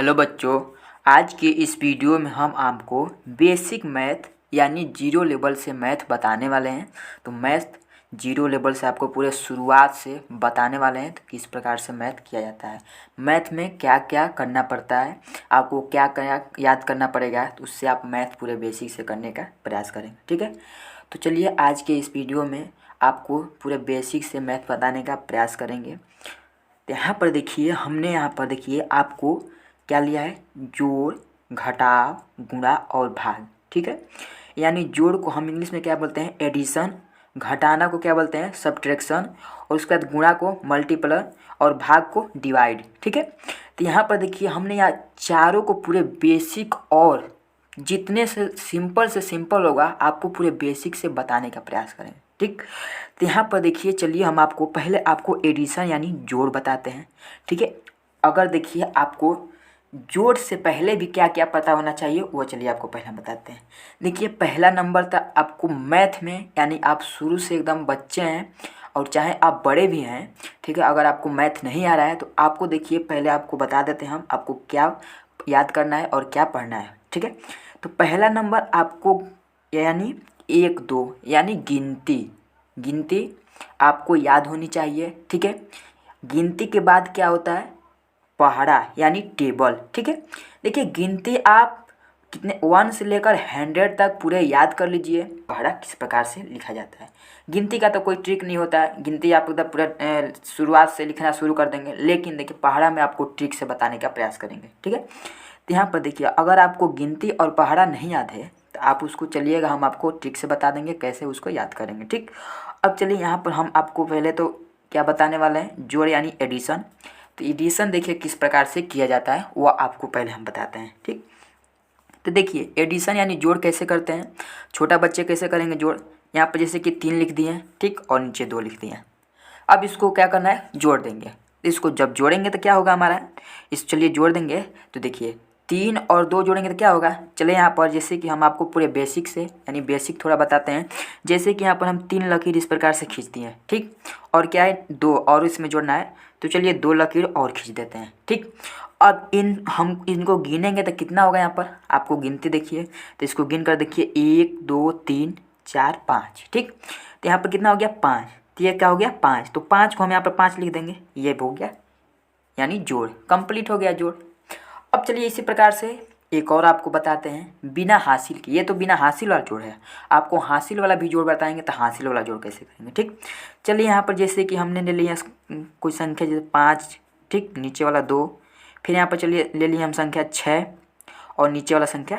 Hello बच्चों, आज के इस वीडियो में हम आपको बेसिक मैथ यानी जीरो लेवल से मैथ बताने वाले हैं। तो मैथ जीरो लेवल से आपको पूरे शुरुआत से बताने वाले हैं तो किस प्रकार से मैथ किया जाता है, मैथ में क्या क्या करना पड़ता है, आपको क्या क्या याद करना पड़ेगा, तो उससे आप मैथ पूरे बेसिक से करने का प्रयास करेंगे। ठीक है, तो चलिए आज के इस वीडियो में आपको पूरे बेसिक से मैथ बताने का प्रयास करेंगे। तो यहाँ पर देखिए, हमने यहाँ पर देखिए आपको क्या लिया है, जोड़, घटाव, गुणा और भाग। ठीक है, यानी जोड़ को हम इंग्लिश में क्या बोलते हैं, एडिशन, घटाना को क्या बोलते हैं, सब्ट्रैक्शन, और उसके बाद गुणा को मल्टीप्लर और भाग को डिवाइड। ठीक है, तो यहाँ पर देखिए हमने यहाँ चारों को पूरे बेसिक और जितने से सिंपल होगा आपको पूरे बेसिक से बताने का प्रयास करेंगे। ठीक, तो यहाँ पर देखिए, चलिए हम आपको पहले आपको एडिशन यानी जोड़ बताते हैं। ठीक है, अगर देखिए आपको जोड़ से पहले भी क्या क्या पता होना चाहिए वो चलिए आपको पहले बताते हैं। देखिए पहला नंबर था आपको मैथ में, यानी आप शुरू से एकदम बच्चे हैं और चाहे आप बड़े भी हैं, ठीक है, अगर आपको मैथ नहीं आ रहा है तो आपको देखिए पहले आपको बता देते हैं हम आपको क्या याद करना है और क्या पढ़ना है। ठीक है, तो पहला नंबर आपको यानी 1 2 यानी गिनती गिनती आपको याद होनी चाहिए। ठीक है, गिनती के बाद क्या होता है, पहाड़ा यानी टेबल। ठीक है, देखिए गिनती आप कितने 1 से लेकर 100 तक पूरे याद कर लीजिए, पहाड़ा किस प्रकार से लिखा जाता है। गिनती का तो कोई ट्रिक नहीं होता है, गिनती आप एकदम पूरा शुरुआत से लिखना शुरू कर देंगे, लेकिन देखिए पहाड़ा में आपको ट्रिक से बताने का प्रयास करेंगे। ठीक है, तो यहाँ पर देखिए अगर आपको गिनती और पहाड़ा नहीं याद है तो आप उसको चलिएगा, हम आपको ट्रिक से बता देंगे कैसे उसको याद करेंगे। ठीक, अब चलिए यहाँ पर हम आपको पहले तो क्या बताने वाले हैं, जोड़ यानी एडिशन। तो एडिशन देखिए किस प्रकार से किया जाता है वो आपको पहले हम बताते हैं। ठीक, तो देखिए एडिशन यानी जोड़ कैसे करते हैं, छोटा बच्चे कैसे करेंगे जोड़। यहाँ पर जैसे कि 3 लिख दिए हैं, ठीक, और नीचे 2 लिख दिए हैं। अब इसको क्या करना है, जोड़ देंगे। इसको जब जोड़ेंगे तो क्या होगा हमारा, इस चलिए जोड़ देंगे तो देखिए 3 और 2 जोड़ेंगे तो क्या होगा। चलिए यहाँ पर जैसे कि हम आपको पूरे बेसिक से यानी बेसिक थोड़ा बताते हैं। जैसे कि यहाँ पर हम 3 लकीर इस प्रकार से खींच दिए हैं, ठीक, और क्या है 2 और इसमें जोड़ना है, तो चलिए 2 लकीर और खींच देते हैं। ठीक, अब हम इनको गिनेंगे तो कितना होगा, यहाँ पर आपको गिनती देखिए तो इसको गिन कर देखिए 1 2 3 4 5। ठीक, तो यहाँ पर कितना हो गया 5, तो ये क्या हो गया 5, तो 5 को हम यहाँ पर 5 लिख देंगे, ये हो गया यानी जोड़ कंप्लीट हो गया जोड़। अब चलिए इसी प्रकार से एक और आपको बताते हैं बिना हासिल के, ये तो बिना हासिल वाला जोड़ है, आपको हासिल वाला भी जोड़ बताएंगे तो हासिल वाला जोड़ कैसे करेंगे। ठीक, चलिए यहाँ पर जैसे कि हमने ले लिया कोई संख्या जैसे 5, ठीक, नीचे वाला 2, फिर यहाँ पर चलिए ले लिया हम संख्या 6 और नीचे वाला संख्या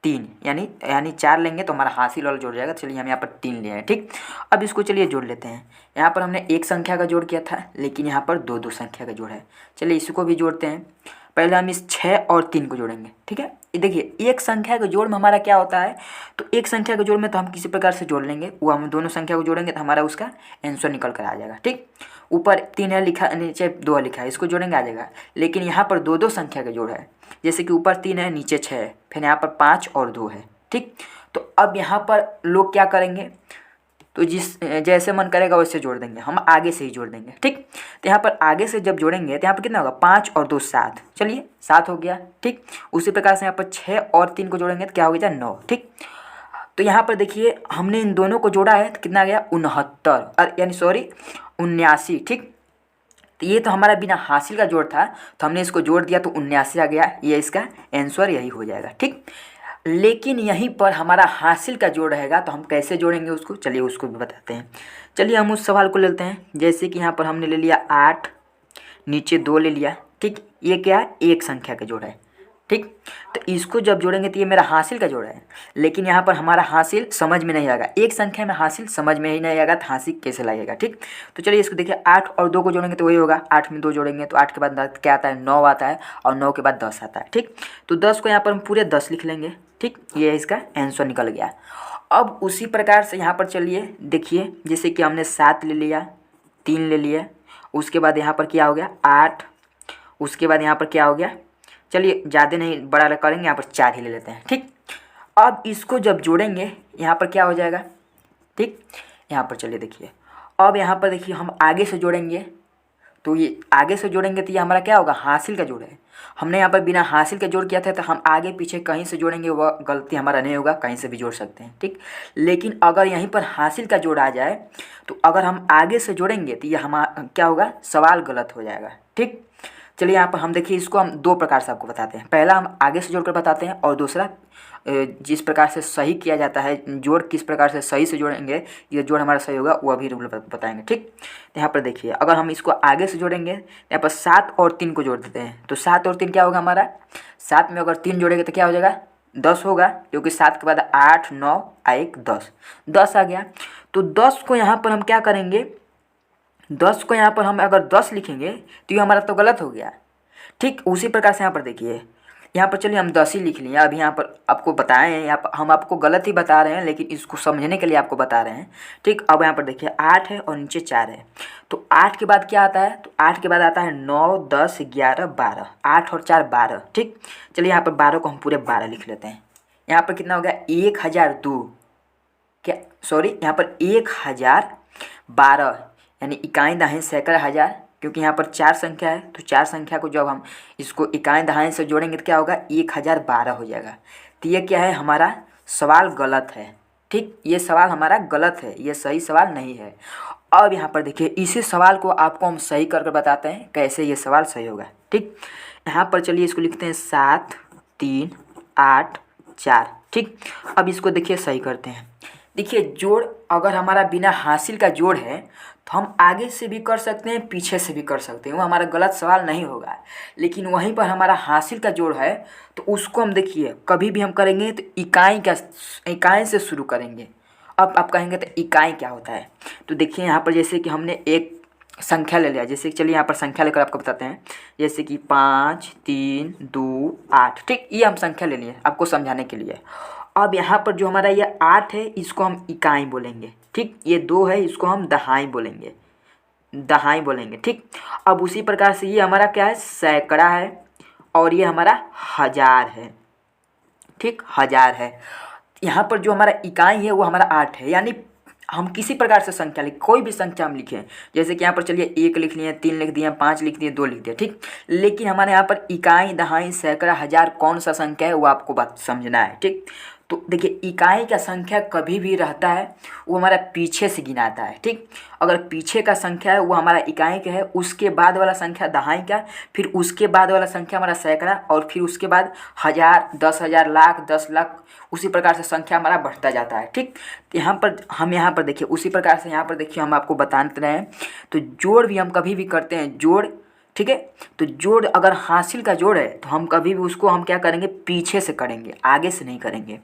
3, यानी 4 लेंगे तो हमारा हासिल वाला जोड़ जाएगा। चलिए हम यहाँ पर 3 ले आए। ठीक, अब इसको चलिए जोड़ लेते हैं। यहाँ पर हमने एक संख्या का जोड़ किया था, लेकिन यहाँ पर 2 संख्या का जोड़ है। चलिए इसको भी जोड़ते हैं। पहले हम इस 6 और 3 को जोड़ेंगे। ठीक है, देखिए एक संख्या के जोड़ में हमारा क्या होता है, तो एक संख्या के जोड़ में तो हम किसी प्रकार से जोड़ लेंगे, वो हम दोनों संख्या को जोड़ेंगे तो हमारा उसका आंसर निकल कर आ जाएगा। ठीक, ऊपर 3 है लिखा, नीचे 2 लिखा है, इसको जोड़ेंगे आ जाएगा। लेकिन यहाँ पर 2 संख्या का जोड़ है, जैसे कि ऊपर 3 है नीचे 6 है, फिर यहाँ पर 5 और 2 है। ठीक, तो अब यहाँ पर लोग क्या करेंगे, तो जैसे मन करेगा वैसे जोड़ देंगे, हम आगे से ही जोड़ देंगे। ठीक, तो यहाँ पर आगे से जब जोड़ेंगे तो यहाँ पर कितना होगा 5 और 2 7, चलिए 7 हो गया। ठीक, उसी प्रकार से यहाँ पर 6 और 3 को जोड़ेंगे तो क्या हो गया 9। ठीक, तो यहाँ पर देखिए हमने इन दोनों को जोड़ा है तो कितना आ गया 69, यानी सॉरी 79। ठीक, तो ये तो हमारा बिना हासिल का जोड़ था, तो हमने इसको जोड़ दिया तो 79 आ गया, ये इसका आंसर यही हो जाएगा। ठीक, लेकिन यहीं पर हमारा हासिल का जोड़ रहेगा तो हम कैसे जोड़ेंगे उसको, चलिए उसको भी बताते हैं। चलिए हम उस सवाल को लेते हैं। जैसे कि यहाँ पर हमने ले लिया 8, नीचे 2 ले लिया। ठीक, ये क्या है, एक संख्या का जोड़ है। ठीक, तो इसको जब जोड़ेंगे तो ये मेरा हासिल का जोड़ है, लेकिन यहाँ पर हमारा हासिल समझ में नहीं आएगा, एक संख्या में हासिल समझ में ही नहीं आएगा तो हासिल कैसे लगेगा। ठीक, तो चलिए इसको देखिए 8 और 2 को जोड़ेंगे तो वही होगा, 8 में 2 जोड़ेंगे तो 8 के बाद क्या आता है 9 आता है, और 9 के बाद 10 आता है। ठीक, तो 10 को यहाँ पर हम पूरे 10 लिख लेंगे। ठीक, ये इसका आंसर निकल गया। अब उसी प्रकार से यहाँ पर चलिए देखिए, जैसे कि हमने 7 ले लिया, 3 ले लिया, उसके बाद यहाँ पर क्या हो गया 8, उसके बाद यहाँ पर क्या हो गया, चलिए ज़्यादा नहीं बड़ा करेंगे, यहाँ पर 4 ही ले लेते हैं। ठीक, अब इसको जब जोड़ेंगे यहाँ पर क्या हो जाएगा। ठीक, यहाँ पर चलिए देखिए, अब यहाँ पर देखिए हम आगे से जोड़ेंगे तो ये आगे से जोड़ेंगे तो ये हमारा क्या होगा, हासिल का जोड़ है। हमने यहाँ पर बिना हासिल के जोड़ किया था, तो हम आगे पीछे कहीं से जोड़ेंगे वह गलती हमारा नहीं होगा, कहीं से भी जोड़ सकते हैं, ठीक। लेकिन अगर यहीं पर हासिल का जोड़ आ जाए तो अगर हम आगे से जोड़ेंगे तो ये हमारा क्या होगा, सवाल गलत हो जाएगा, ठीक। चलिए यहाँ पर हम देखिए, इसको हम दो प्रकार से आपको बताते हैं। पहला हम आगे से जोड़कर बताते हैं, और दूसरा जिस प्रकार से सही किया जाता है, जोड़ किस प्रकार से सही से जोड़ेंगे, ये जोड़ हमारा सही होगा, वह भी रूल बताएंगे, ठीक। तो यहाँ पर देखिए, अगर हम इसको आगे से जोड़ेंगे, यहाँ पर 7 और 3 को जोड़ देते हैं, तो 7 और 3 क्या होगा हमारा, 7 में अगर 3 जोड़ेंगे तो क्या हो जाएगा, 10 होगा, क्योंकि 7 के बाद 8 9 1 10, 10 आ गया। तो 10 को यहाँ पर हम क्या करेंगे, 10 को यहाँ पर हम अगर 10 लिखेंगे तो ये हमारा तो गलत हो गया, ठीक। उसी प्रकार से यहाँ पर देखिए, यहाँ पर चलिए हम 10 ही लिख लिए। अब यहाँ पर आपको बताएं हैं, यहाँ पर हम आपको गलत ही बता रहे हैं, लेकिन इसको समझने के लिए आपको बता रहे हैं, ठीक। अब यहाँ पर देखिए 8 है और नीचे 4 है, तो 8 के बाद क्या आता है, तो 8 के बाद आता है 9 10 11 12, 8 और 4 12, ठीक। चलिए यहाँ पर 12 को हम पूरे 12 लिख लेते हैं। यहाँ पर कितना हो गया, 1002, क्या सॉरी, यहाँ पर 1012, यानी इकाई दहाई सैकड़ा हज़ार, क्योंकि यहाँ पर 4 संख्या है, तो 4 संख्या को जब हम इसको इकाई दहाई से जोड़ेंगे तो क्या होगा, 1012 हो जाएगा। तो ये क्या है, हमारा सवाल गलत है, ठीक। ये सवाल हमारा गलत है, ये सही सवाल नहीं है। अब यहाँ पर देखिए, इसी सवाल को आपको हम सही करके बताते हैं कैसे ये सवाल सही होगा, ठीक। यहाँ पर चलिए इसको लिखते हैं 7 3 8 4, ठीक। अब इसको देखिए सही करते हैं। देखिए, जोड़ अगर हमारा बिना हासिल का जोड़ है तो हम आगे से भी कर सकते हैं, पीछे से भी कर सकते हैं, वो हमारा गलत सवाल नहीं होगा। लेकिन वहीं पर हमारा हासिल का जोड़ है, तो उसको हम देखिए कभी भी हम करेंगे तो इकाई से शुरू करेंगे। अब आप कहेंगे तो इकाई क्या होता है, तो देखिए यहाँ पर जैसे कि हमने एक संख्या ले लिया, जैसे कि चलिए यहाँ पर संख्या लेकर आपको बताते हैं, जैसे कि 5 3 2 8, ठीक। ये हम संख्या ले लिए आपको समझाने के लिए। अब यहाँ पर जो हमारा ये 8 है, इसको हम इकाई बोलेंगे, ठीक। ये 2 है, इसको हम दहाई बोलेंगे, ठीक। अब उसी प्रकार से ये हमारा क्या है, सैकड़ा है, और ये हमारा हज़ार है, ठीक, हज़ार है। यहाँ पर जो हमारा इकाई है वो हमारा 8 है, यानी हम किसी प्रकार से संख्या लिख, कोई भी संख्या हम लिखें, जैसे कि यहाँ पर चलिए 1 लिख लिए, 3 लिख दिए, 5 लिख दिए, 2 लिख दिए, ठीक। लेकिन हमारे यहाँ पर इकाई दहाई सैकड़ा हज़ार कौन सा संख्या है वो आपको बात समझना है, ठीक। तो देखिए, इकाई का संख्या कभी भी रहता है वो हमारा पीछे से गिनाता है, ठीक। अगर पीछे का संख्या है वो हमारा इकाई का है, उसके बाद वाला संख्या दहाई का, फिर उसके बाद वाला संख्या हमारा सैकड़ा, और फिर उसके बाद हज़ार, 10,000, लाख, 10 लाख, उसी प्रकार से संख्या हमारा बढ़ता जाता है, ठीक। तो यहाँ पर देखिए, उसी प्रकार से यहाँ पर देखिए हम आपको बताते रहे हैं, तो जोड़ भी हम कभी भी करते हैं, जोड़, ठीक है। तो जोड़ अगर हासिल का जोड़ है तो हम कभी भी उसको हम क्या करेंगे, पीछे से करेंगे, आगे से नहीं करेंगे।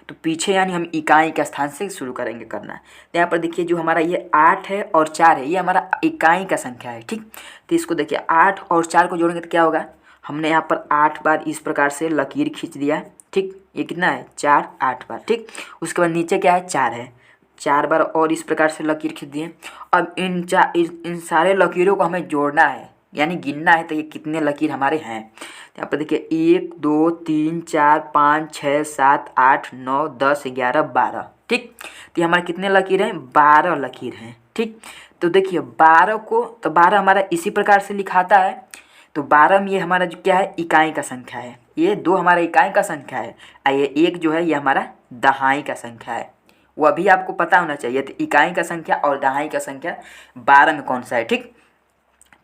तो पीछे यानी हम इकाई के स्थान से शुरू करेंगे करना। तो यहाँ पर देखिए, जो हमारा ये 8 है और 4 है, ये हमारा इकाई का संख्या है, ठीक। तो इसको देखिए 8 और 4 को जोड़ेंगे तो क्या होगा, हमने यहाँ पर 8 बार इस प्रकार से लकीर खींच दिया, ठीक। ये कितना है, 4 8 बार, ठीक। उसके बाद नीचे क्या है, 4 है, 4 बार और इस प्रकार से लकीर खींच दिए। अब इन सारे लकीरों को हमें जोड़ना है, यानी गिनना है, तो ये कितने लकीर हमारे हैं। यहाँ पर देखिए 1 2 3 4 5 6 7 8 9 10 11 12, ठीक। तो ये हमारे कितने लकीर हैं, 12 लकीर हैं, ठीक। तो देखिए 12 को, तो 12 हमारा इसी प्रकार से लिखाता है, तो 12 में ये हमारा जो क्या है, इकाई का संख्या है, ये 2 हमारा इकाई का संख्या है, और ये 1 जो है ये हमारा दहाई का संख्या है। वह भी आपको पता होना चाहिए, तो इकाई का संख्या और दहाई का संख्या 12 में कौन सा है, ठीक।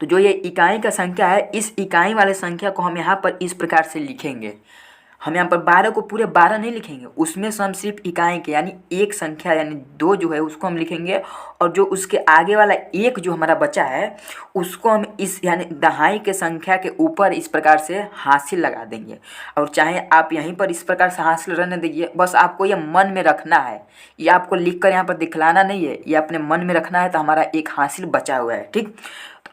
तो जो ये इकाई का संख्या है, इस इकाई वाले संख्या को हम यहाँ पर इस प्रकार से लिखेंगे। हम यहाँ पर 12 को पूरे 12 नहीं लिखेंगे, उसमें से हम सिर्फ इकाई के यानी एक संख्या यानी 2 जो है उसको हम लिखेंगे, और जो उसके आगे वाला 1 जो हमारा बचा है उसको हम इस यानी दहाई के संख्या के ऊपर इस प्रकार से हासिल लगा देंगे। और चाहे आप यहीं पर इस प्रकार से हासिल रहने दीजिए, बस आपको ये मन में रखना है, ये आपको लिख कर यहाँ पर दिखलाना नहीं है, ये अपने मन में रखना है। तो हमारा एक हासिल बचा हुआ है, ठीक।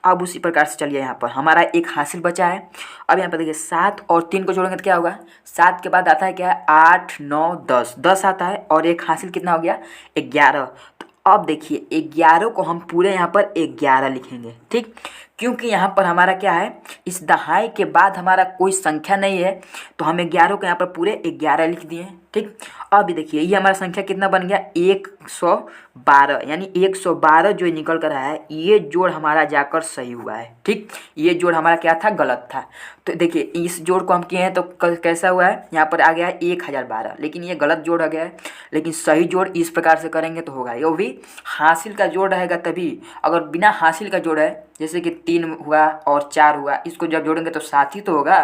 अब उसी प्रकार से चलिए, यहाँ पर हमारा एक हासिल बचा है। अब यहाँ पर देखिए 7 और 3 को जोड़ेंगे तो क्या होगा, 7 के बाद आता है क्या है, 8 9 10, 10 आता है, और एक हासिल कितना हो गया, 11। तो अब देखिए 11 को हम पूरे यहाँ पर 11 लिखेंगे, ठीक। क्योंकि यहाँ पर हमारा क्या है, इस दहाई के बाद हमारा कोई संख्या नहीं है, तो हम 11 को यहाँ पर पूरे 11 लिख दिए, ठीक। अभी देखिए ये हमारा संख्या कितना बन गया 112, यानी 112 जो निकल कर आया है ये जोड़ हमारा जाकर सही हुआ है। ठीक, ये जोड़ हमारा क्या था, गलत था। तो देखिए इस जोड़ को हम किए हैं तो कैसा हुआ है, यहाँ पर आ गया है 1012, लेकिन ये गलत जोड़ आ गया है। लेकिन सही जोड़ इस प्रकार से करेंगे तो होगा, ये भी हासिल का जोड़ रहेगा तभी। अगर बिना हासिल का जोड़ है, जैसे कि 3 हुआ और 4 हुआ, इसको जब जोड़ेंगे तो 7 ही तो होगा।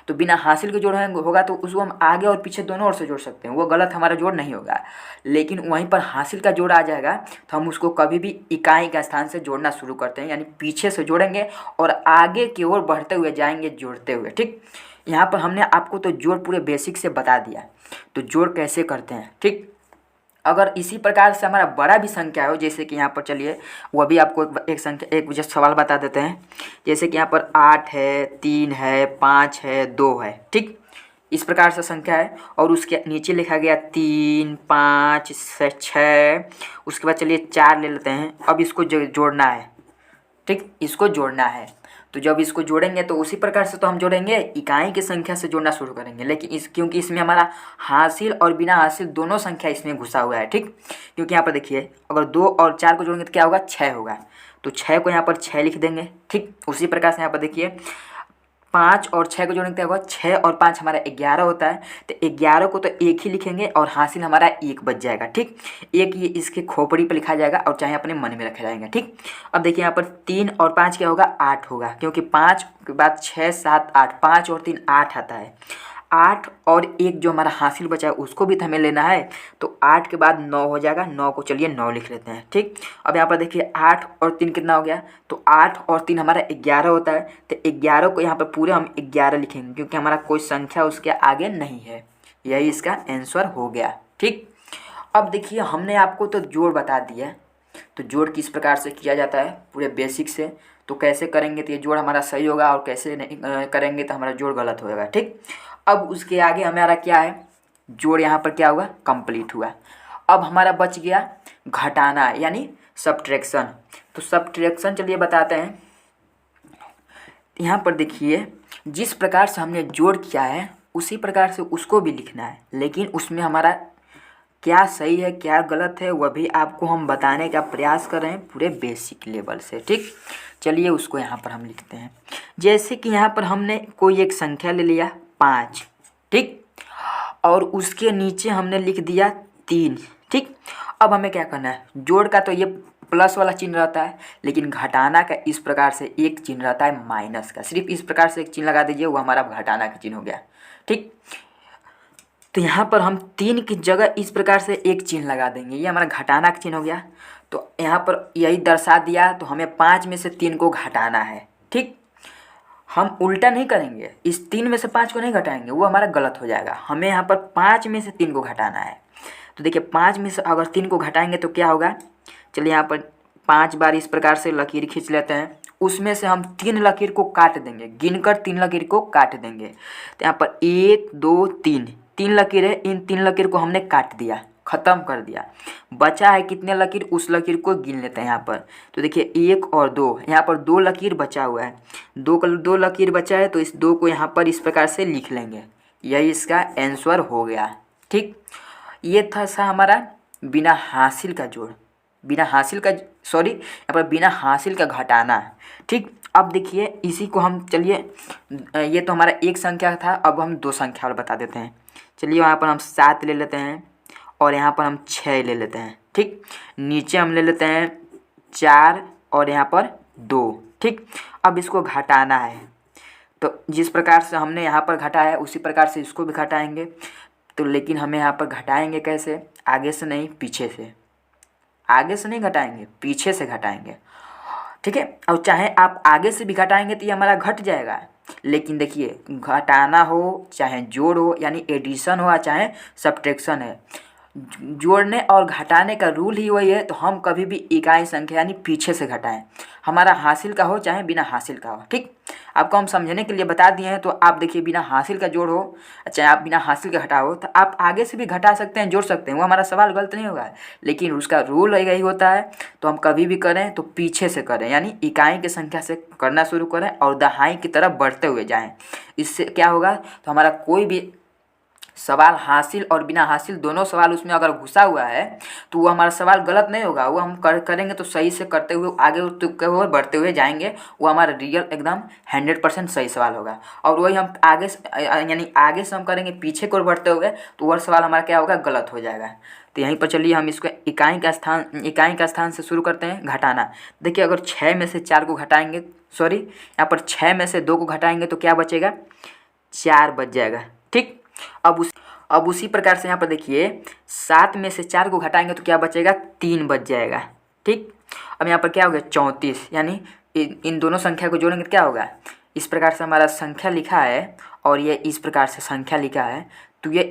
तो बिना हासिल के जोड़ होगा तो उसको हम आगे और पीछे दोनों ओर से जोड़ सकते हैं, वो गलत हमारा जोड़ नहीं होगा। लेकिन वहीं पर हासिल का जोड़ आ जाएगा तो हम उसको कभी भी इकाई का स्थान से जोड़ना शुरू करते हैं, यानी पीछे से जोड़ेंगे और आगे की ओर बढ़ते हुए जाएंगे जोड़ते हुए। ठीक, यहाँ पर हमने आपको तो जोड़ पूरे बेसिक से बता दिया, तो जोड़ कैसे करते हैं। ठीक, अगर इसी प्रकार से हमारा बड़ा भी संख्या हो, जैसे कि यहाँ पर चलिए वो भी आपको एक संख्या एक जस्ट सवाल बता देते हैं। जैसे कि यहाँ पर 8 है, 3 है, 5 है, 2 है। ठीक, इस प्रकार से संख्या है और उसके नीचे लिखा गया 3, 5, 6, उसके बाद चलिए 4 ले लेते हैं। अब इसको जोड़ना है। ठीक, इसको जोड़ना है, तो जब इसको जोड़ेंगे तो उसी प्रकार से तो हम जोड़ेंगे, इकाई की संख्या से जोड़ना शुरू करेंगे। लेकिन क्योंकि इसमें हमारा हासिल और बिना हासिल दोनों संख्या इसमें घुसा हुआ है। ठीक, क्योंकि यहाँ पर देखिए अगर 2 और 4 को जोड़ेंगे तो क्या होगा, 6 होगा, तो 6 को यहाँ पर 6 लिख देंगे। ठीक, उसी प्रकार से यहाँ पर देखिए 5 और 6 को जोड़ेंगे क्या होगा, 6 और 5 हमारा 11 होता है, तो 11 को तो एक ही लिखेंगे और हासिल हमारा 1 बच जाएगा। ठीक, एक ये इसके खोपड़ी पर लिखा जाएगा और चाहे अपने मन में रखा जाएगा। ठीक, अब देखिए यहाँ पर 3 और 5 क्या होगा, 8 होगा, क्योंकि 5 के बाद 6, 7, 8, 5 और 3 8 आता है। 8 और 1 जो हमारा हासिल बचा है उसको भी तो हमें लेना है, तो 8 के बाद 9 हो जाएगा, 9 को चलिए 9 लिख लेते हैं। ठीक, अब यहाँ पर देखिए 8 और 3 कितना हो गया, तो 8 और 3 हमारा 11 होता है, तो 11 को यहाँ पर पूरे हम 11 लिखेंगे क्योंकि हमारा कोई संख्या उसके आगे नहीं है। यही इसका आंसर हो गया। ठीक, अब देखिए हमने आपको तो जोड़ बता दिया, तो जोड़ किस प्रकार से किया जाता है पूरे बेसिक से, तो कैसे करेंगे तो ये जोड़ हमारा सही होगा और कैसे नहीं करेंगे तो हमारा जोड़ गलत होगा। ठीक, अब उसके आगे हमारा क्या है, जोड़ यहाँ पर क्या हुआ, कंप्लीट हुआ। अब हमारा बच गया घटाना यानी सब्ट्रैक्शन। तो सब्ट्रैक्शन चलिए बताते हैं। यहाँ पर देखिए जिस प्रकार से हमने जोड़ किया है उसी प्रकार से उसको भी लिखना है, लेकिन उसमें हमारा क्या सही है क्या गलत है वह भी आपको हम बताने का प्रयास कर रहे हैं पूरे बेसिक लेवल से। ठीक, चलिए उसको यहाँ पर हम लिखते हैं। जैसे कि यहाँ पर हमने कोई एक संख्या ले लिया 5, ठीक, और उसके नीचे हमने लिख दिया 3। ठीक, अब हमें क्या करना है, जोड़ का तो ये प्लस वाला चिन्ह रहता है, लेकिन घटाना का इस प्रकार से एक चिन्ह रहता है माइनस का। सिर्फ इस प्रकार से एक चिन्ह लगा दीजिए, वो हमारा घटाना का चिन्ह हो गया। ठीक, तो यहाँ पर हम 3 की जगह इस प्रकार से एक चिन्ह लगा देंगे, ये हमारा घटाना का चिन्ह हो गया। तो यहाँ पर यही दर्शा दिया, तो हमें 5 में से 3 को घटाना है। ठीक, हम उल्टा नहीं करेंगे, इस 3 में से 5 को नहीं घटाएंगे, वो हमारा गलत हो जाएगा। हमें यहाँ पर 5 में से 3 को घटाना है। तो देखिए 5 में से अगर 3 को घटाएंगे तो क्या होगा, चलिए यहाँ पर 5 बार इस प्रकार से लकीर खींच लेते हैं। उसमें से हम 3 लकीर को काट देंगे, गिनकर 3 लकीर को काट देंगे। तो यहाँ पर 1, 2, 3 लकीर है, इन 3 लकीर को हमने काट दिया, ख़त्म कर दिया। बचा है कितने लकीर, उस लकीर को गिन लेते हैं यहाँ पर। तो देखिए 1 और 2, यहाँ पर 2 लकीर बचा हुआ है, 2 लकीर बचा है, तो इस 2 को यहाँ पर इस प्रकार से लिख लेंगे। यही इसका आंसर हो गया। ठीक, ये था हमारा बिना हासिल का जोड़, बिना हासिल का यहाँ पर बिना हासिल का घटाना। ठीक, अब देखिए इसी को हम चलिए, ये तो हमारा एक संख्या था, अब हम 2 संख्या और बता देते हैं। चलिए यहाँ पर हम 7 ले लेते हैं और यहाँ पर हम 6 ले लेते हैं। ठीक, नीचे हम ले लेते हैं 4 और यहाँ पर 2। ठीक, अब इसको घटाना है, तो जिस प्रकार से हमने यहाँ पर घटाया उसी प्रकार से इसको भी घटाएंगे। तो लेकिन हमें यहाँ पर घटाएंगे कैसे, आगे से नहीं पीछे से, आगे से नहीं घटाएंगे पीछे से घटाएंगे। ठीक है, और चाहे आप आगे से भी घटाएंगे तो ये हमारा घट जाएगा। लेकिन देखिए घटाना हो चाहे जोड़ हो, यानी एडिशन हो चाहे सब्ट्रैक्शन है, जोड़ने और घटाने का रूल ही वही है। तो हम कभी भी इकाई संख्या यानी पीछे से घटाएं, हमारा हासिल का हो चाहे बिना हासिल का हो। ठीक, आपको हम समझने के लिए बता दिए हैं। तो आप देखिए बिना हासिल का जोड़ हो चाहे आप बिना हासिल का घटाओ, तो आप आगे से भी घटा सकते हैं, जोड़ सकते हैं, वो हमारा सवाल गलत नहीं होगा। लेकिन उसका रूल यही होता है, तो हम कभी भी करें तो पीछे से करें, यानी इकाई की संख्या से करना शुरू करें और दहाई की तरफ बढ़ते हुए जाएँ। इससे क्या होगा, तो हमारा कोई भी सवाल हासिल और बिना हासिल दोनों सवाल उसमें अगर घुसा हुआ है तो वो हमारा सवाल गलत नहीं होगा, वो हम करेंगे तो सही से करते हुए आगे हुए बढ़ते हुए जाएंगे, वो हमारा रियल एकदम 100% सही सवाल होगा। और वही हम आगे यानी आगे से हम करेंगे पीछे को बढ़ते हुए तो वह सवाल हमारा क्या होगा, गलत हो जाएगा। तो यहीं पर चलिए हम इसको इकाई का स्थान से शुरू करते हैं, घटाना। देखिए अगर 6 में से 4 को घटाएंगे, सॉरी यहाँ पर 6 में से 2 को घटाएंगे तो क्या बचेगा, 4 बच जाएगा। ठीक, अब उसी प्रकार से यहाँ पर देखिए 7 में से 4 को घटाएंगे तो क्या बचेगा, 3 बच जाएगा। ठीक, अब यहाँ पर क्या हो गया, 34, यानी इन दोनों संख्या को जोड़ेंगे तो क्या होगा, इस प्रकार से हमारा संख्या लिखा है और ये इस प्रकार से संख्या लिखा है। तो ये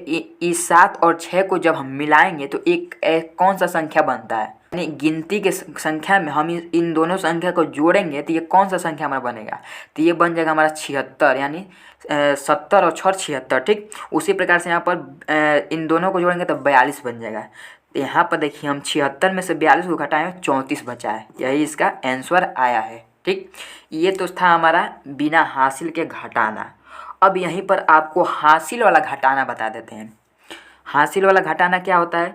इस 7 और 6 को जब हम मिलाएंगे तो एक कौन सा संख्या बनता है, यानी गिनती के संख्या में हम इन दोनों संख्या को जोड़ेंगे तो ये कौन सा संख्या हमारा बनेगा, तो ये बन जाएगा हमारा 76, यानी 70 और 6 76। ठीक, उसी प्रकार से यहाँ पर इन दोनों को जोड़ेंगे तो 42 बन जाएगा। तो यहाँ पर देखिए हम 76 में से 42 को घटाएं, 34 बचा है, यही इसका आंसर आया है। ठीक, ये तो था हमारा बिना हासिल के घटाना। अब यहीं पर आपको हासिल वाला घटाना बता देते हैं। हासिल वाला घटाना क्या होता है,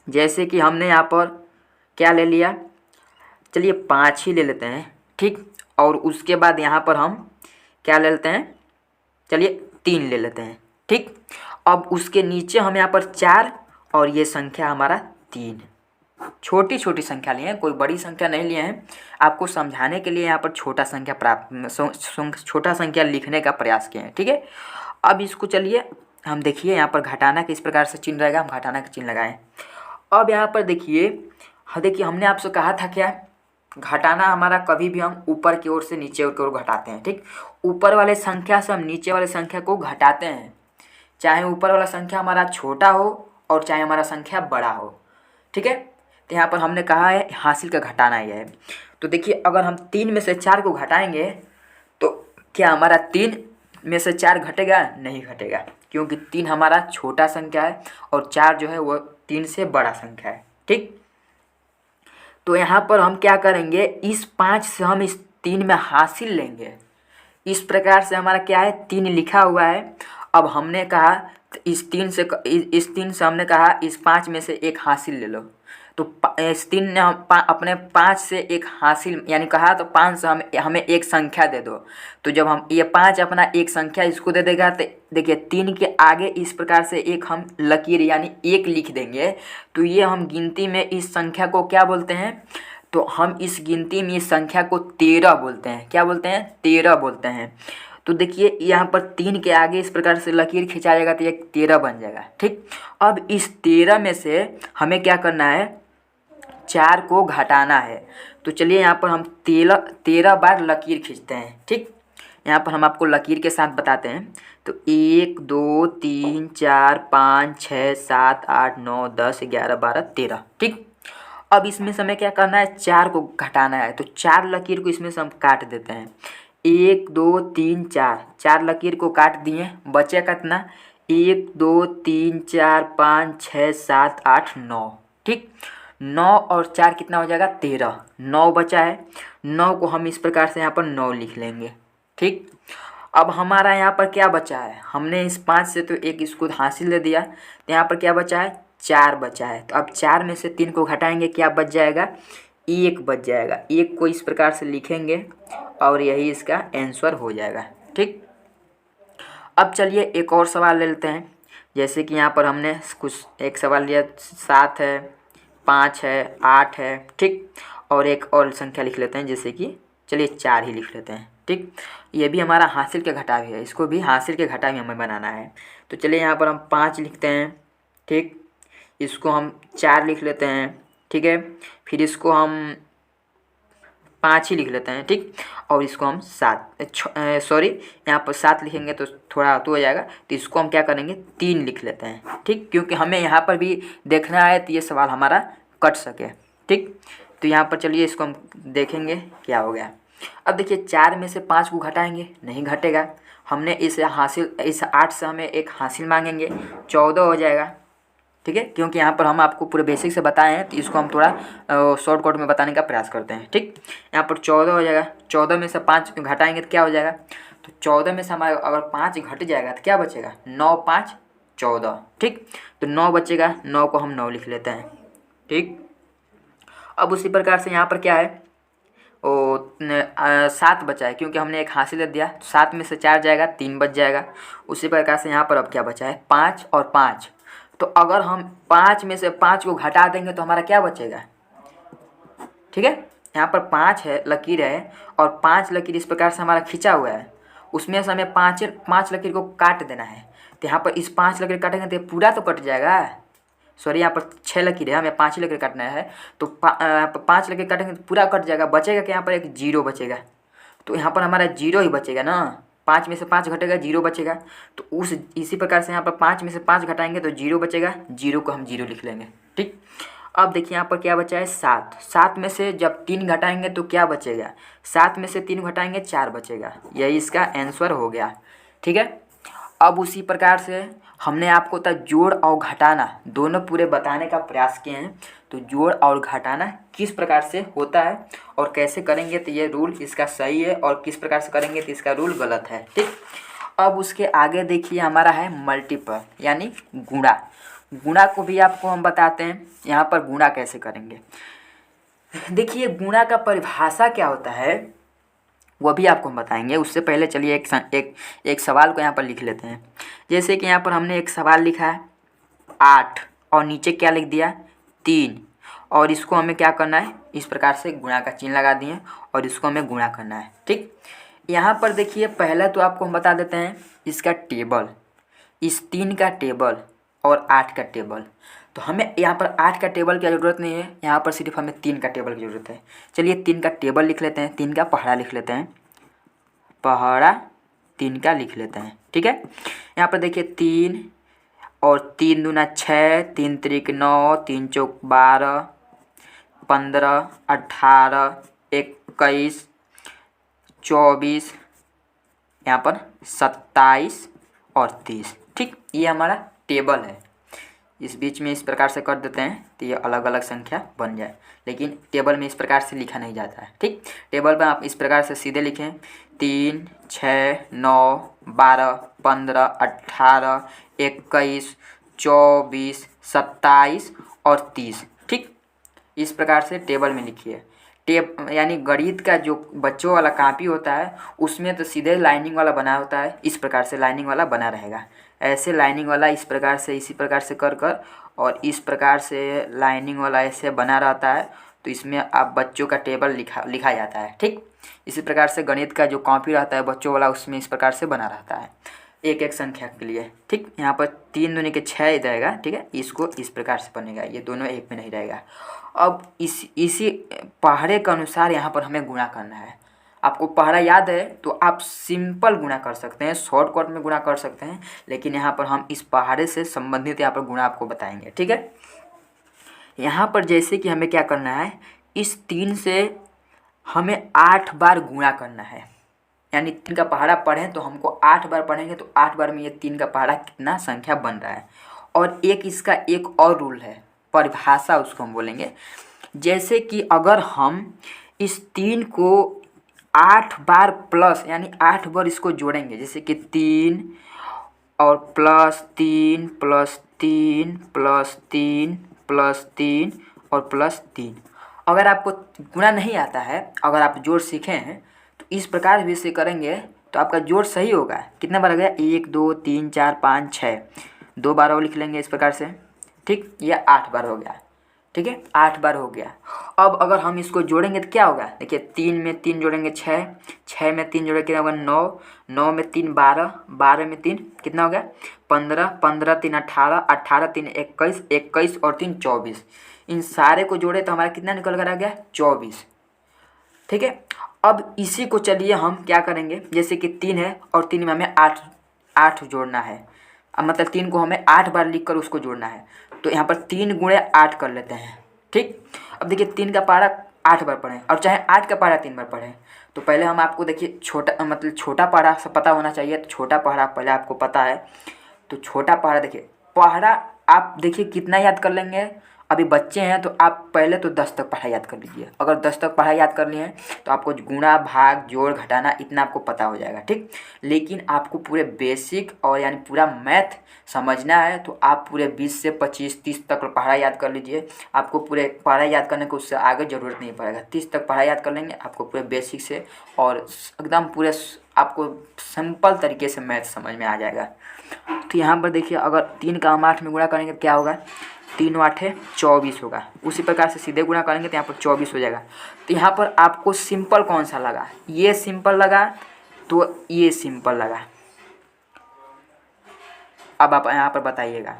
जैसे कि हमने यहाँ पर क्या ले लिया, चलिए 5 ही ले लेते हैं। ठीक, और उसके बाद यहाँ पर हम क्या ले लेते हैं, चलिए 3 ले लेते हैं। ठीक, अब उसके नीचे हम यहाँ पर 4 और ये संख्या हमारा 3, छोटी छोटी संख्या लिए हैं, कोई बड़ी संख्या नहीं लिए हैं, आपको समझाने के लिए यहाँ पर छोटा संख्या लिखने का प्रयास किए हैं। ठीक है, अब इसको चलिए हम देखिए यहाँ पर घटाना किस प्रकार से चिन्ह रहेगा, हम घटाना का चिन्ह लगाएं। अब यहाँ पर देखिए हमने आपसे कहा था क्या, घटाना हमारा कभी भी हम ऊपर की ओर से नीचे की ओर घटाते हैं। ठीक, ऊपर वाले संख्या से हम नीचे वाले संख्या को घटाते हैं, चाहे ऊपर वाला संख्या हमारा छोटा हो और चाहे हमारा संख्या बड़ा हो। ठीक है, तो यहाँ पर हमने कहा है हासिल का घटाना यह है। तो देखिए अगर हम 3 में से 4 को घटाएंगे तो क्या हमारा 3 में से 4 घटेगा, नहीं घटेगा, क्योंकि 3 हमारा छोटा संख्या है और 4 जो है वो 3 से बड़ा संख्या है। ठीक, तो यहाँ पर हम क्या करेंगे, इस 5 से हम इस 3 में हासिल लेंगे। इस प्रकार से हमारा क्या है, 3 लिखा हुआ है। अब हमने कहा इस 3 से हमने कहा इस 5 में से एक हासिल ले लो, तो इस 3 ने अपने 5 से एक हासिल यानी कहा तो 5 से हमें एक संख्या दे दो। तो जब हम ये 5 अपना एक संख्या इसको दे देगा तो देखिए 3 के आगे इस प्रकार से एक हम लकीर यानी 1 लिख देंगे। तो ये हम गिनती में इस संख्या को क्या बोलते हैं, तो हम इस गिनती में इस संख्या को 13 बोलते हैं। क्या बोलते हैं, 13 बोलते हैं। तो देखिए यहाँ पर 3 के आगे इस प्रकार से लकीर खिंचा जाएगा तो ये 13 बन जाएगा। ठीक, अब इस 13 में से हमें क्या करना है, 4 को घटाना है। तो चलिए यहाँ पर हम 13 बार लकीर खींचते हैं। ठीक, यहाँ पर हम आपको लकीर के साथ बताते हैं। तो 1 2 3 4 5 6 7 8 9 10 11 12 13। ठीक, अब इसमें से हमें क्या करना है, 4 को घटाना है। तो 4 लकीर को इसमें से हम काट देते हैं, 1 2 3 4 लकीर को काट दिए, बचे कितना, 1 2 3 4 5 6 7 8 9। ठीक, 9 और 4 कितना हो जाएगा, 13, 9 बचा है। 9 को हम इस प्रकार से यहाँ पर 9 लिख लेंगे। ठीक, अब हमारा यहाँ पर क्या बचा है, हमने इस 5 से तो एक इसको हासिल दे दिया, तो यहाँ पर क्या बचा है, 4 बचा है। तो अब 4 में से 3 को घटाएंगे, क्या बच जाएगा, 1 बच जाएगा। 1 को इस प्रकार से लिखेंगे और यही इसका आंसर हो जाएगा। ठीक, अब चलिए एक और सवाल ले लेते हैं। जैसे कि यहाँ पर हमने कुछ एक सवाल लिया, 7 है, 5 है, 8 है। ठीक, और एक और संख्या लिख लेते हैं, जैसे कि चलिए 4 ही लिख लेते हैं। ठीक, ये भी हमारा हासिल के घटाव है, इसको भी हासिल के घटाव हमें बनाना है। तो चलिए यहाँ पर हम 5 लिखते हैं। ठीक, इसको हम 4 लिख लेते हैं। ठीक है, फिर इसको हम 5 ही लिख लेते हैं। ठीक, और इसको हम 7 यहाँ पर 7 लिखेंगे तो थोड़ा तो हो जाएगा, तो इसको हम क्या करेंगे, 3 लिख लेते हैं। ठीक, क्योंकि हमें यहाँ पर भी देखना है तो ये सवाल हमारा कट सके। ठीक, तो यहाँ पर चलिए इसको हम देखेंगे क्या हो गया। अब देखिए 4 में से 5 को घटाएंगे, नहीं घटेगा। हमने इस 8 से हमें एक हासिल मांगेंगे, 14 हो जाएगा। ठीक है, क्योंकि यहाँ पर हम आपको पूरे बेसिक से बताए हैं तो इसको हम थोड़ा शॉर्टकट में बताने का प्रयास करते हैं। ठीक, यहाँ पर 14 हो जाएगा। 14 में से 5 घटाएंगे तो क्या हो जाएगा, तो 14 में से हमारा अगर 5 घट जाएगा तो क्या बचेगा, 9 5 14। ठीक, तो 9 बचेगा, 9 को हम 9 लिख लेते हैं। ठीक, अब उसी प्रकार से यहाँ पर क्या है, 7 बचा है, क्योंकि हमने एक हासिल दे दिया। 7 में से 4 जाएगा, 3 बच जाएगा। उसी प्रकार से यहाँ पर अब क्या बचा है, 5 और 5। तो अगर हम 5 में से 5 को घटा देंगे तो हमारा क्या बचेगा। ठीक है, यहाँ पर 5 है, लकीर है, और 5 लकीर इस प्रकार से हमारा खींचा हुआ है। उसमें से हमें 5 लकीर को काट देना है। तो यहाँ पर इस 5 लकीर काटेंगे तो पूरा तो कट जाएगा। सॉरी, यहाँ पर 6 लकीर है, हमें 5 ही लकीर काटना है। तो 5 लकीर काटेंगे तो पूरा कट जाएगा। बचेगा कि यहाँ पर एक 0 बचेगा। तो यहाँ पर हमारा 0 ही बचेगा ना। 5 में से 5 घटेगा, 0 बचेगा। तो इसी प्रकार से यहाँ पर 5 में से 5 घटाएंगे तो 0 बचेगा। 0 को हम 0 लिख लेंगे। ठीक, अब देखिए यहाँ पर क्या बचा है, 7। 7 में से जब 3 घटाएंगे तो क्या बचेगा, 7 में से 3 घटाएंगे 4 बचेगा। यही इसका आंसर हो गया। ठीक है, अब उसी प्रकार से हमने आपको जोड़ और घटाना दोनों पूरे बताने का प्रयास किए हैं। तो जोड़ और घटाना किस प्रकार से होता है और कैसे करेंगे तो ये रूल इसका सही है, और किस प्रकार से करेंगे तो इसका रूल गलत है। ठीक, अब उसके आगे देखिए हमारा है मल्टीपल यानी गुणा। गुणा को भी आपको हम बताते हैं, यहाँ पर गुणा कैसे करेंगे। देखिए गुणा का परिभाषा क्या होता है वो भी आपको हम बताएंगे। उससे पहले चलिए एक सवाल को यहाँ पर लिख लेते हैं। जैसे कि यहाँ पर हमने एक सवाल लिखा है 8 और नीचे क्या लिख दिया 3, और इसको हमें क्या करना है, इस प्रकार से गुणा का चिन्ह लगा दिए और इसको हमें गुणा करना है। ठीक, यहाँ पर देखिए पहला तो आपको हम बता देते हैं इसका टेबल, इस 3 का टेबल और 8 का टेबल। तो हमें यहाँ पर 8 का टेबल की ज़रूरत नहीं है, यहाँ पर सिर्फ हमें 3 का टेबल की ज़रूरत है। चलिए 3 का टेबल लिख लेते हैं, 3 का पहाड़ा लिख लेते हैं, पहाड़ा 3 का लिख लेते हैं। ठीक है, यहाँ पर देखिए 3 और 3 दूना 6, 3 त्रिक 9, 3 चौक 12, 15, 18, 21, 24, यहाँ पर 27 और 30। ठीक, ये हमारा टेबल है। इस बीच में इस प्रकार से कर देते हैं तो ये अलग अलग संख्या बन जाए, लेकिन टेबल में इस प्रकार से लिखा नहीं जाता है। ठीक, टेबल में आप इस प्रकार से सीधे लिखें 3, 6, 9, 12, 15, 18, 21, 24, 27 और 30। ठीक, इस प्रकार से टेबल में लिखिए। यानी गणित का जो बच्चों वाला कॉपी होता है उसमें तो सीधे लाइनिंग वाला बना होता है, इस प्रकार से लाइनिंग वाला बना रहेगा। ऐसे लाइनिंग वाला इस प्रकार से इसी प्रकार से कर और इस प्रकार से लाइनिंग वाला ऐसे बना रहता है। तो इसमें आप बच्चों का टेबल लिखा जाता है। ठीक, इसी प्रकार से गणित का जो कॉपी रहता है बच्चों वाला उसमें इस प्रकार से बना रहता है एक एक संख्या के लिए। ठीक, यहाँ पर 3 दूनी के 6 रहेगा। ठीक है, इसको इस प्रकार से बनेगा, ये दोनों एक में नहीं रहेगा। अब इसी पहाड़े के अनुसार यहाँ पर हमें गुणा करना है। आपको पहाड़ा याद है तो आप सिंपल गुणा कर सकते हैं, शॉर्टकट में गुणा कर सकते हैं, लेकिन यहाँ पर हम इस पहाड़े से संबंधित यहाँ पर गुणा आपको बताएंगे। ठीक है, यहाँ पर जैसे कि हमें क्या करना है, इस 3 से हमें 8 बार गुणा करना है। यानी 3 का पहाड़ा पढ़ें तो हमको 8 बार पढ़ेंगे तो 8 बार में ये 3 का पहाड़ा कितना संख्या बन रहा है। और इसका एक और रूल है, परिभाषा उसको हम बोलेंगे। जैसे कि अगर हम इस 3 को 8 बार प्लस यानी 8 बार इसको जोड़ेंगे, जैसे कि 3 और +3 +3 +3 +3 और +3। अगर आपको गुणा नहीं आता है, अगर आप जोड़ सीखे हैं तो इस प्रकार भी से करेंगे तो आपका जोड़ सही होगा। कितना बार हो गया, 1 2 3 4 5 6, 2 बार और लिख लेंगे इस प्रकार से। ठीक, यह 8 बार हो गया। ठीक है, 8 बार हो गया। अब अगर हम इसको जोड़ेंगे तो क्या होगा, देखिए 3 में 3 जोड़ेंगे 6, 6 में 3 जोड़ेंगे कितना होगा 9, 9 में 3 12, 12 में 3 कितना हो गया 15, 15 3 18, 18 3 21, 21 और 3 24। इन सारे को जोड़े तो हमारा कितना निकल कर आ गया 24। ठीक है, अब इसी को चलिए हम क्या करेंगे, जैसे कि 3 है और 3 में हमें 8 जोड़ना है। अब मतलब 3 को हमें 8 बार लिख कर उसको जोड़ना है। तो यहाँ पर 3 गुणे 8 कर लेते हैं। ठीक, अब देखिए 3 का पहाड़ा 8 बार पढ़ें और चाहे 8 का पहाड़ा 3 बार पढ़ें। तो पहले हम आपको देखिए छोटा पहाड़ा से पता होना चाहिए। तो छोटा पहाड़ा पहले आपको पता है, तो छोटा पहाड़ा देखिए, पहाड़ा आप देखिए कितना याद कर लेंगे, अभी बच्चे हैं तो आप पहले तो 10 तक पढ़ाई याद कर लीजिए। अगर 10 तक पढ़ाई याद कर लिए हैं तो आपको गुणा भाग जोड़ घटाना इतना आपको पता हो जाएगा, ठीक। लेकिन आपको पूरे बेसिक और यानी पूरा मैथ समझना है तो आप पूरे 20 से 25 30 तक पढ़ाई याद कर लीजिए। आपको पूरे पढ़ाई याद करने को उससे आगे ज़रूरत नहीं पड़ेगा। 30 तक पढ़ाई याद कर लेंगे आपको पूरे बेसिक से और एकदम पूरे आपको सिंपल तरीके से मैथ समझ में आ जाएगा। तो यहाँ पर देखिए, अगर 3 का हम 8 में गुणा करेंगे क्या होगा, 3 8 24 होगा। उसी प्रकार से सीधे गुणा करेंगे तो यहाँ पर 24 हो जाएगा। तो यहाँ पर आपको सिंपल कौन सा लगा, ये सिंपल लगा तो ये सिंपल लगा। अब आप यहाँ पर बताइएगा।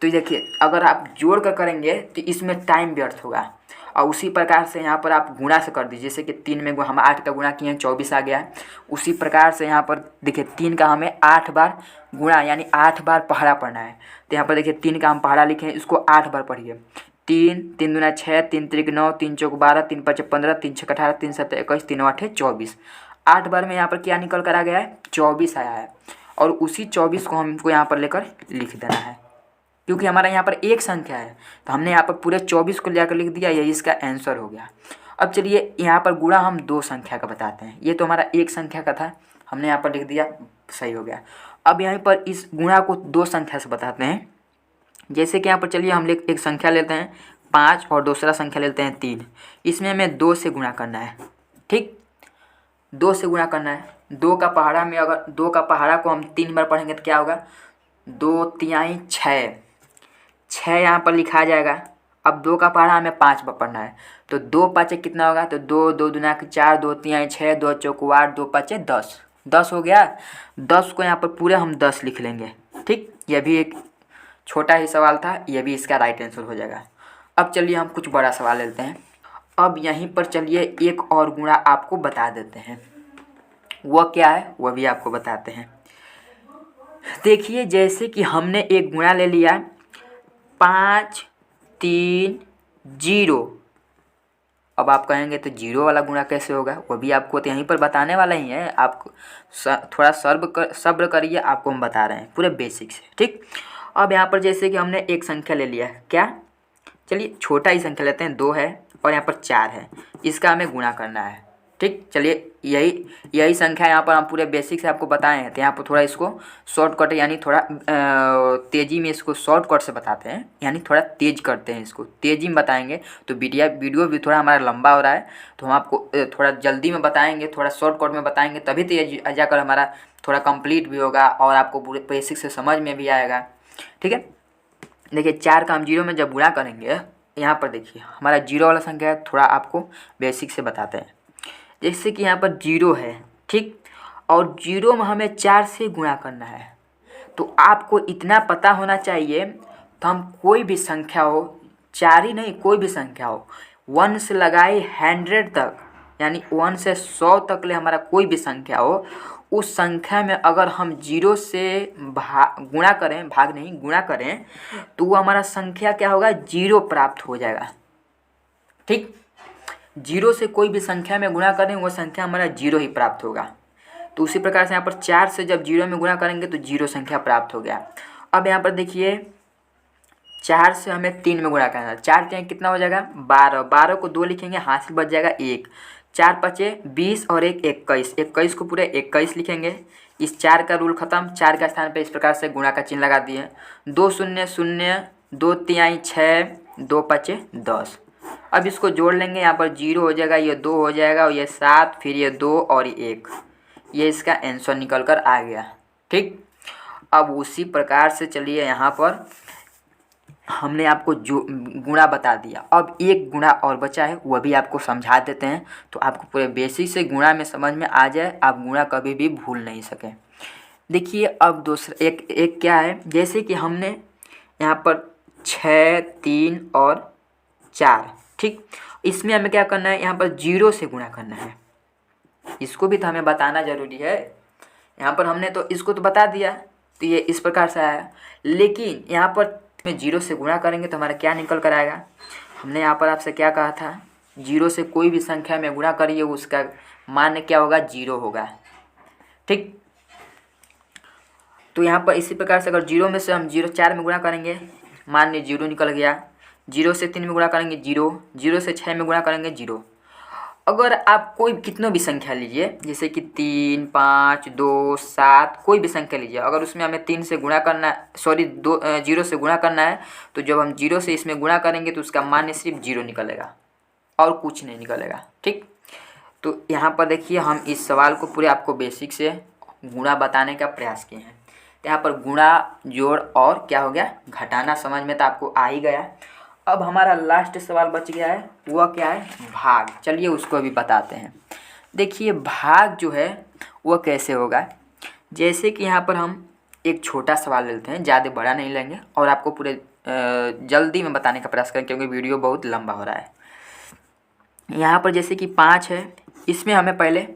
तो देखिए, अगर आप जोड़ कर करेंगे तो इसमें टाइम व्यर्थ होगा और उसी प्रकार से यहाँ पर आप गुणा से कर दीजिए। जैसे कि 3 में हम 8 का गुणा किए हैं 24 आ गया है। उसी प्रकार से यहाँ पर देखिए 3 का हमें 8 बार गुणा यानी 8 बार पहाड़ा पढ़ना है। तो यहाँ पर देखिए 3 का हम पहाड़ा लिखे हैं, इसको 8 बार पढ़िए। 3 3 दूना 6 3 त्रिक 9 3 चौक 12 3 5 15 3 6 18 3 7 21 3 8 24। 8 बार में यहाँ पर क्या निकल कर आ गया है, 24 आया है। और उसी 24 को हमको यहाँ पर लेकर लिख देना है, क्योंकि हमारा यहाँ पर एक संख्या है तो हमने यहाँ पर पूरे 24 को लेकर लिख दिया, यही इसका आंसर हो गया। अब चलिए यहाँ पर गुणा हम 2 संख्या का बताते हैं। ये तो हमारा एक संख्या का था, हमने यहाँ पर लिख दिया, सही हो गया। अब यहाँ पर इस गुणा को 2 संख्या से बताते हैं। जैसे कि यहाँ पर चलिए हम एक संख्या लेते हैं 5 और दूसरा संख्या लेते हैं 3। इसमें हमें 2 से गुणा करना है, ठीक, 2 से गुणा करना है। 2 का पहाड़ा में अगर 2 का पहाड़ा को हम 3 बार पढ़ेंगे तो क्या होगा, 2 तिहाई 6 यहाँ पर लिखा जाएगा। अब 2 का पहाड़ा हमें 5 बार पढ़ना है तो 2 5 कितना होगा, तो 2 2 दूना 4 2 तिहाई 6 2 चौक 8 2 5 10 10 हो गया। 10 को यहाँ पर पूरे हम 10 लिख लेंगे, ठीक। यह भी एक छोटा ही सवाल था, यह भी इसका राइट आंसर हो जाएगा। अब चलिए हम कुछ बड़ा सवाल लेते हैं। अब यहीं पर चलिए एक और गुणा आपको बता देते हैं, वह क्या है वह भी आपको बताते हैं। देखिए, जैसे कि हमने एक गुणा ले लिया 5 3 0। अब आप कहेंगे तो 0 वाला गुणा कैसे होगा, वह भी आपको तो यहीं पर बताने वाला ही है। आप थोड़ा सब्र करिए, आपको हम बता रहे हैं पूरे बेसिक से, ठीक। अब यहाँ पर जैसे कि हमने एक संख्या ले लिया है, क्या, चलिए छोटा ही संख्या लेते हैं, 2 है और यहाँ पर 4 है, इसका हमें गुणा करना है, ठीक। चलिए यही संख्या यहाँ पर हम पूरे बेसिक से आपको बताए हैं। तो यहाँ पर थोड़ा इसको शॉर्टकट यानी थोड़ा तेज़ी में इसको शॉर्टकट से बताते हैं, यानी थोड़ा तेज़ करते हैं, इसको तेज़ी में बताएंगे तो वीडियो भी थोड़ा हमारा लंबा हो रहा है। तो हम आपको थोड़ा जल्दी में बताएंगे, थोड़ा शॉर्टकट में बताएंगे, तभी तो जाकर हमारा थोड़ा कंप्लीट भी होगा और आपको पूरे बेसिक से समझ में भी आएगा, ठीक है। देखिए 4 का हम 0 में जब गुणा करेंगे, यहाँ पर देखिए हमारा 0 वाला संख्या है, थोड़ा आपको बेसिक से बताते हैं। जैसे कि यहाँ पर 0 है, ठीक, और 0 में हमें 4 से गुणा करना है। तो आपको इतना पता होना चाहिए, तो हम कोई भी संख्या हो, 4 ही नहीं, कोई भी संख्या हो, 1 से लगाए 100 तक, यानी 1 से 100 तक ले हमारा कोई भी संख्या हो, उस संख्या में अगर हम 0 से गुणा करें, भाग नहीं गुणा करें, तो वो हमारा संख्या क्या होगा, 0 प्राप्त हो जाएगा, ठीक। 0 से कोई भी संख्या में गुणा करें वो संख्या हमारा 0 ही प्राप्त होगा। तो उसी प्रकार से यहाँ पर 4 से जब 0 में गुणा करेंगे तो 0 संख्या प्राप्त हो गया। अब यहाँ पर देखिए 4 से हमें 3 में गुणा करना है, 4 के कितना हो जाएगा, 12, 12 को 2 लिखेंगे, हाथ से बच जाएगा 1, 4 5 20 और 1 21, 21 को पूरे 21 लिखेंगे। इस 4 का रूल खत्म, 4 का स्थान पे इस प्रकार से गुणा का चिन्ह लगा दिए, 2 0 0 2 तिहाई 6 2 5 10। अब इसको जोड़ लेंगे, यहाँ पर 0 हो जाएगा, ये 2 हो जाएगा और ये 7, फिर ये 2 और ये 1, ये इसका आंसर निकल कर आ गया, ठीक। अब उसी प्रकार से चलिए यहाँ पर हमने आपको जो गुणा बता दिया, अब एक गुणा और बचा है, वह भी आपको समझा देते हैं तो आपको पूरे बेसिक से गुणा में समझ में आ जाए, आप गुणा कभी भी भूल नहीं सकें। देखिए अब दूसरा एक क्या है, जैसे कि हमने यहाँ पर 6 3 और 4, ठीक, इसमें हमें क्या करना है, यहाँ पर 0 से गुणा करना है। इसको भी तो हमें बताना ज़रूरी है। यहाँ पर हमने तो इसको तो बता दिया, तो ये इस प्रकार से आया, लेकिन यहाँ पर में 0 से गुणा करेंगे तो हमारा क्या निकल कर आएगा। हमने यहाँ पर आपसे क्या कहा था, 0 से कोई भी संख्या में गुणा करिए उसका मान क्या होगा, 0 होगा, ठीक। तो यहाँ पर इसी प्रकार से अगर 0 में से हम 0 4 में गुणा करेंगे, मान लीजिए 0 निकल गया, 0 से 3 में गुणा करेंगे 0, 0 से 6 में गुणा करेंगे 0। अगर आप कोई कितनों भी संख्या लीजिए, जैसे कि 3, 5, 2, 7, कोई भी संख्या लीजिए, अगर उसमें हमें 3 से गुणा करना है, सॉरी 0 से गुणा करना है, तो जब हम 0 से इसमें गुणा करेंगे तो उसका मान सिर्फ 0 निकलेगा और कुछ नहीं निकलेगा। ठीक, तो यहाँ पर देखिए हम इस सवाल को पूरे आपको बेसिक से गुणा बताने का प्रयास किए हैं। तो यहाँ पर गुणा, जोड़ और क्या हो गया, घटाना समझ में तो आपको आ ही गया। अब हमारा लास्ट सवाल बच गया है, वह क्या है, भाग। चलिए उसको अभी बताते हैं। देखिए भाग जो है वह कैसे होगा। जैसे कि यहाँ पर हम एक छोटा सवाल लेते हैं, ज़्यादा बड़ा नहीं लेंगे और आपको पूरे जल्दी में बताने का प्रयास करें क्योंकि वीडियो बहुत लंबा हो रहा है। यहाँ पर जैसे कि 5 है, इसमें हमें पहले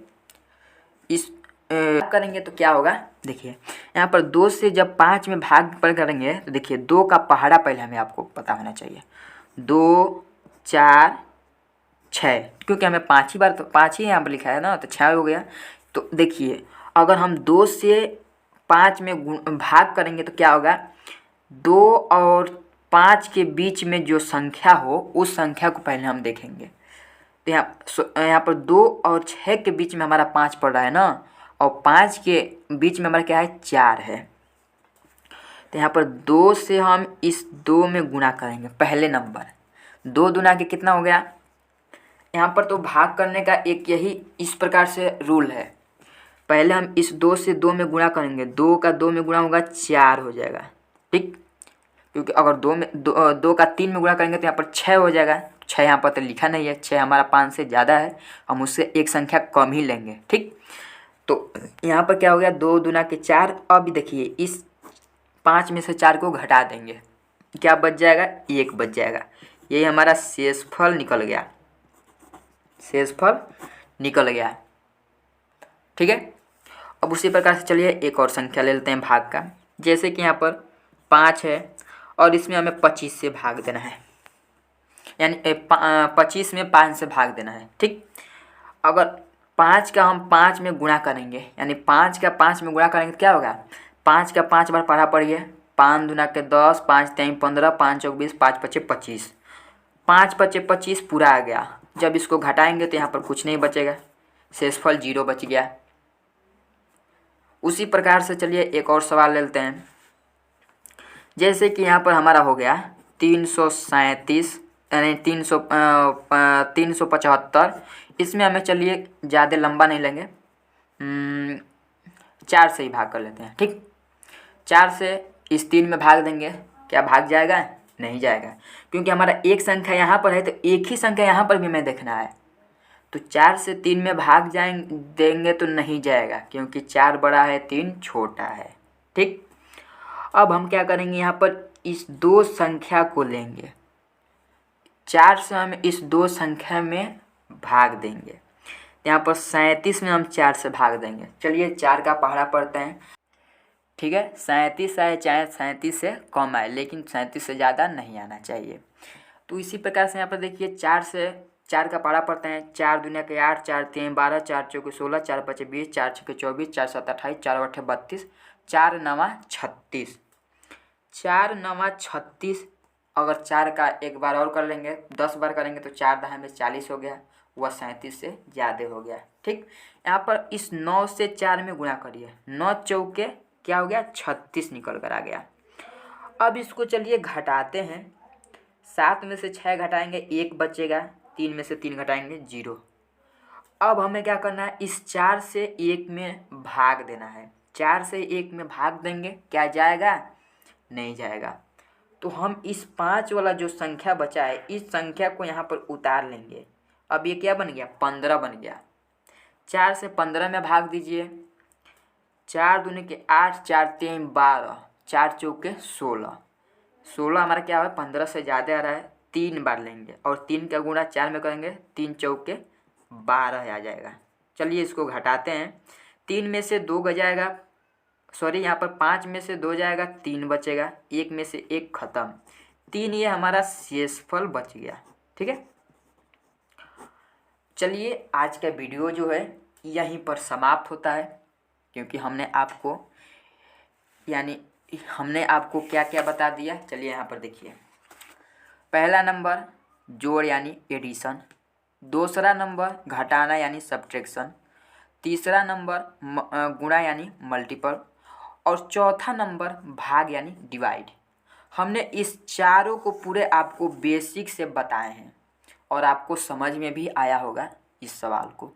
इस करेंगे तो क्या होगा। देखिए यहाँ पर 2 से जब 5 में भाग पर करेंगे तो देखिए 2 का पहाड़ा पहले हमें आपको पता होना चाहिए। 2, 4, 6, क्योंकि हमें 5 ही बार तो 5 ही यहाँ पर लिखा है ना, तो 6 हो गया। तो देखिए अगर हम 2 से 5 में भाग करेंगे तो क्या होगा, 2 और 5 के बीच में जो संख्या हो उस संख्या को पहले हम देखेंगे। तो यहाँ पर 2 और 6 के बीच में हमारा 5 पड़ रहा है ना, और 5 के बीच में हमारा क्या है, 4 है। तो यहाँ पर 2 से हम इस 2 में गुणा करेंगे, पहले नंबर 2 दूना के कितना हो गया। यहाँ पर तो भाग करने का एक यही इस प्रकार से रूल है, पहले हम इस 2 से 2 में गुणा करेंगे, 2 का 2 में गुणा होगा 4 हो जाएगा। ठीक, क्योंकि अगर 2 का 3 में गुणा करेंगे तो यहाँ पर 6 हो जाएगा। 6 यहाँ पर तो लिखा नहीं है, 6 हमारा 5 से ज़्यादा है, हम उससे एक संख्या कम ही लेंगे। ठीक, तो यहाँ पर क्या हो गया, 2 दूना के 4। अब देखिए इस 5 में से 4 को घटा देंगे, क्या बच जाएगा, 1 बच जाएगा। यही हमारा शेषफल निकल गया, शेषफल निकल गया। ठीक है, अब उसी प्रकार से चलिए एक और संख्या ले लेते हैं भाग का। जैसे कि यहाँ पर 5 है और इसमें हमें 25 से भाग देना है, यानी 25 में 5 से भाग देना है। ठीक, अगर 5 का हम 5 में गुणा करेंगे, यानी 5 का 5 में गुणा करेंगे तो क्या होगा, 5 का 5 बार पढ़ा पड़िए, 5 दूना के 10, 5 3 15, 5 चौक 20, 5 पचे 25, 5 पचे 25 पूरा आ गया। जब इसको घटाएंगे तो यहाँ पर कुछ नहीं बचेगा, शेषफल 0 बच गया। उसी प्रकार से चलिए एक और सवाल लेते हैं। जैसे कि यहाँ पर हमारा हो गया 337, यानी 375। इसमें हमें चलिए ज़्यादा लंबा नहीं लेंगे, 4 से ही भाग कर लेते हैं। ठीक, 4 से इस 3 में भाग देंगे, क्या भाग जाएगा, नहीं जाएगा, क्योंकि हमारा एक संख्या यहाँ पर है तो एक ही संख्या यहाँ पर भी हमें देखना है। तो 4 से 3 में भाग देंगे तो नहीं जाएगा, क्योंकि 4 बड़ा है 3 छोटा है। ठीक, अब हम क्या करेंगे, यहाँ पर इस 2 संख्या को लेंगे, 4 से हम इस 2 संख्या में भाग देंगे। यहाँ पर 37 में हम 4 से भाग देंगे। चलिए 4 का पहाड़ा पढ़ते हैं। ठीक है, 37 आए चाहे 37 से कम आए, लेकिन 37 से ज़्यादा नहीं आना चाहिए। तो इसी प्रकार से यहाँ पर देखिए 4 का पहाड़ा पढ़ते हैं। 4 दूना के 8, 4 3 12, 4 चौके 16, 4 पचे 20, 4 छके 24, 4 7 28, 4 8 32, 4 9 36, 4 9 36। अगर 4 का एक बार और कर लेंगे, 10 बार करेंगे तो 4 दहा में 40 हो गया, वह 37 से ज़्यादा हो गया। ठीक, यहाँ पर इस 9 से 4 में गुणा करिए, 9 चौके क्या हो गया, 36 निकल कर आ गया। अब इसको चलिए घटाते हैं, 7 में से 6 घटाएंगे 1 बचेगा, 3 में से 3 घटाएंगे 0। अब हमें क्या करना है, इस 4 से 1 में भाग देना है। 4 से 1 में भाग देंगे, क्या जाएगा, नहीं जाएगा। तो हम इस 5 वाला जो संख्या बचा है, इस संख्या को यहाँ पर उतार लेंगे। अब ये क्या बन गया, 15 बन गया। 4 से 15 में भाग दीजिए, 4 दूनी के 8, 4 3 12, 4 चौके 16, 16 हमारा क्या है, 15 से ज़्यादा आ रहा है, 3 बार लेंगे और 3 का गुणा 4 में करेंगे, 3 चौके 12 आ जाएगा। चलिए इसको घटाते हैं, 3 में से 2 जाएगा, सॉरी यहाँ पर 5 में से 2 जाएगा, 3 बचेगा, 1 में से 1 खत्म, 3 ये हमारा शेषफल बच गया। ठीक है, चलिए आज का वीडियो जो है यहीं पर समाप्त होता है, क्योंकि हमने आपको क्या क्या बता दिया। चलिए यहाँ पर देखिए, पहला नंबर जोड़ यानी एडिशन, दूसरा नंबर घटाना यानी सब्ट्रैक्शन, तीसरा नंबर गुणा यानी मल्टीपल और चौथा नंबर भाग यानी डिवाइड। हमने इस चारों को पूरे आपको बेसिक से बताए हैं और आपको समझ में भी आया होगा इस सवाल को।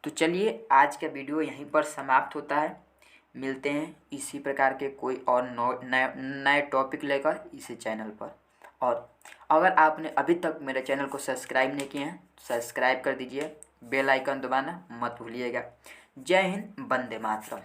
तो चलिए आज का वीडियो यहीं पर समाप्त होता है। मिलते हैं इसी प्रकार के कोई और नए टॉपिक लेकर इसी चैनल पर। और अगर आपने अभी तक मेरे चैनल को सब्सक्राइब नहीं किए हैं सब्सक्राइब कर दीजिए, बेल आइकन दबाना मत भूलिएगा। जय हिंद, वंदे मातरम।